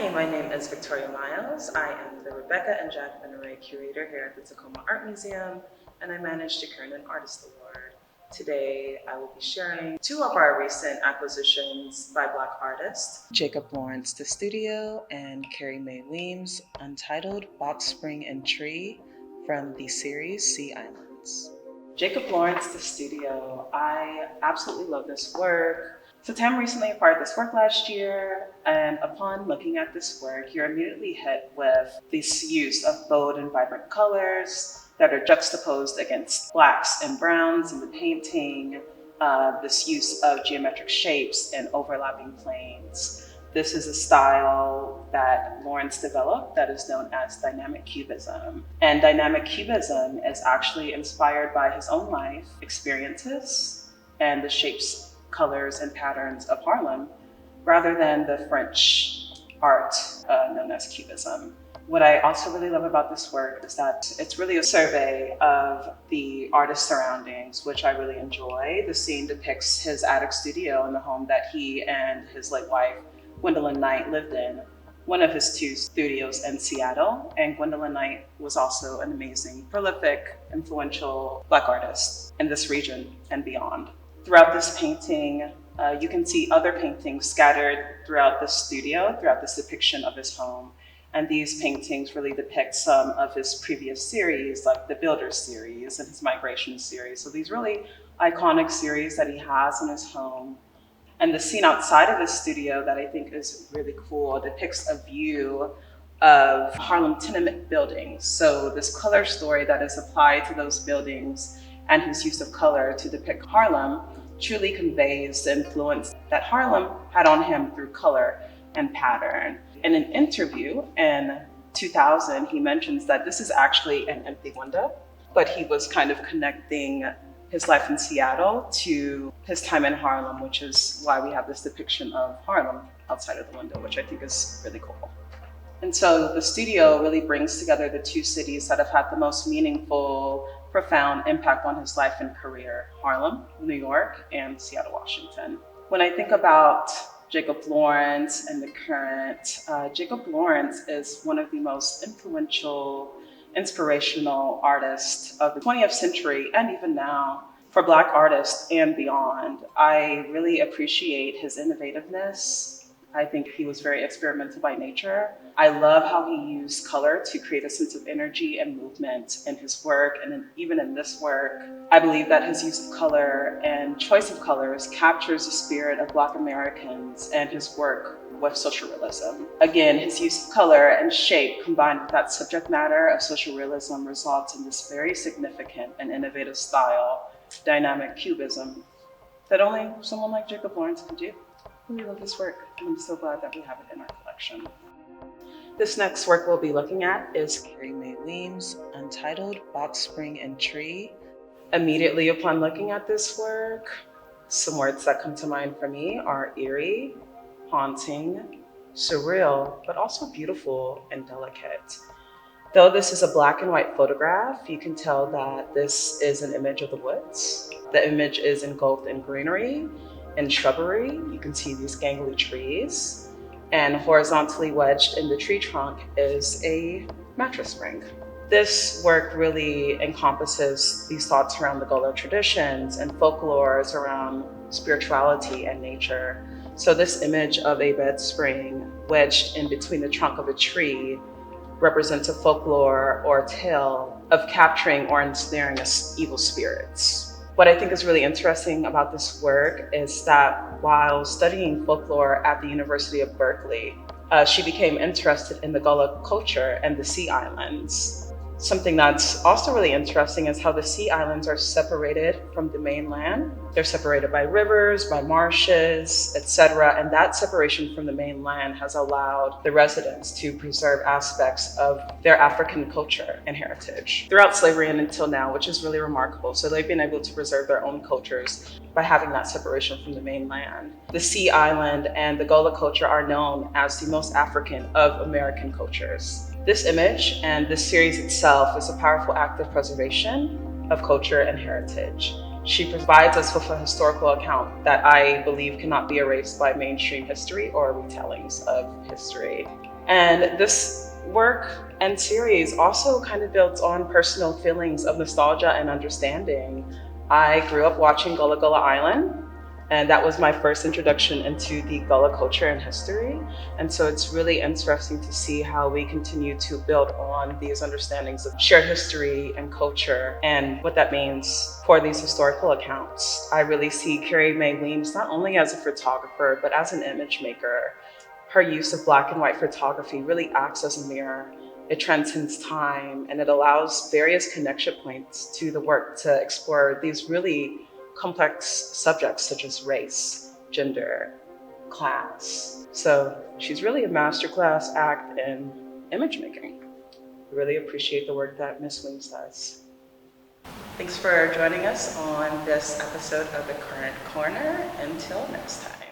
Hi, my name is Victoria Miles. I am the Rebecca and Jack Benaroya Curator here at the Tacoma Art Museum, and I manage the Current Artist Award. Today, I will be sharing two of our recent acquisitions by Black artists, Jacob Lawrence, The Studio, and Carrie Mae Weems, Untitled, Box Spring and Tree, from the series Sea Islands. Jacob Lawrence, The Studio. I absolutely love this work. So TAM recently acquired this work last year, and upon looking at this work, you're immediately hit with this use of bold and vibrant colors that are juxtaposed against blacks and browns in the painting, this use of geometric shapes and overlapping planes. This is a style that Lawrence developed that is known as dynamic cubism. And dynamic cubism is actually inspired by his own life experiences and the shapes, colors, and patterns of Harlem, rather than the French art known as Cubism. What I also really love about this work is that it's really a survey of the artist's surroundings, which I really enjoy. The scene depicts his attic studio in the home that he and his late wife, Gwendolyn Knight, lived in, one of his two studios in Seattle. And Gwendolyn Knight was also an amazing, prolific, influential Black artist in this region and beyond. Throughout this painting, you can see other paintings scattered throughout the studio, throughout this depiction of his home. And these paintings really depict some of his previous series, like the Builder series and his Migration series. So these really iconic series that he has in his home. And the scene outside of his studio that I think is really cool depicts a view of Harlem tenement buildings. So this color story that is applied to those buildings and his use of color to depict Harlem truly conveys the influence that Harlem had on him through color and pattern. In an interview in 2000, he mentions that this is actually an empty window, but he was kind of connecting his life in Seattle to his time in Harlem, which is why we have this depiction of Harlem outside of the window, which I think is really cool. And so the studio really brings together the two cities that have had the most meaningful, profound impact on his life and career: Harlem, New York, and Seattle, Washington. When I think about Jacob Lawrence and the Current, Jacob Lawrence is one of the most influential, inspirational artists of the 20th century and even now for Black artists and beyond. I really appreciate his innovativeness. I think he was very experimental by nature. I love how he used color to create a sense of energy and movement in his work. And even in this work, I believe that his use of color and choice of colors captures the spirit of Black Americans and his work with social realism. Again, his use of color and shape combined with that subject matter of social realism results in this very significant and innovative style, dynamic cubism, that only someone like Jacob Lawrence can do. I really love this work, and I'm so glad that we have it in our collection. This next work we'll be looking at is Carrie Mae Weems, Untitled, Box Spring and Tree. Immediately upon looking at this work, some words that come to mind for me are eerie, haunting, surreal, but also beautiful and delicate. Though this is a black and white photograph, you can tell that this is an image of the woods. The image is engulfed in greenery and shrubbery. You can see these gangly trees, and horizontally wedged in the tree trunk is a mattress spring. This work really encompasses these thoughts around the Gullah traditions and folklores around spirituality and nature. So this image of a bed spring wedged in between the trunk of a tree represents a folklore or a tale of capturing or ensnaring evil spirits. What I think is really interesting about this work is that while studying folklore at the University of Berkeley, she became interested in the Gullah culture and the Sea Islands. Something that's also really interesting is how the Sea Islands are separated from the mainland. They're separated by rivers, by marshes, etc. And that separation from the mainland has allowed the residents to preserve aspects of their African culture and heritage throughout slavery and until now, which is really remarkable. So they've been able to preserve their own cultures by having that separation from the mainland. The Sea Island and the Gullah culture are known as the most African of American cultures. This image and this series itself is a powerful act of preservation of culture and heritage. She provides us with a historical account that I believe cannot be erased by mainstream history or retellings of history. And this work and series also kind of builds on personal feelings of nostalgia and understanding. I grew up watching Gullah Gullah Island, and that was my first introduction into the Gullah culture and history. And so it's really interesting to see how we continue to build on these understandings of shared history and culture and what that means for these historical accounts. I really see Carrie Mae Weems not only as a photographer, but as an image maker. Her use of black and white photography really acts as a mirror. It transcends time, and it allows various connection points to the work to explore these really complex subjects such as race, gender, class. So she's really a masterclass act in image making. I really appreciate the work that Ms. Weems does. Thanks for joining us on this episode of The Current Corner. Until next time.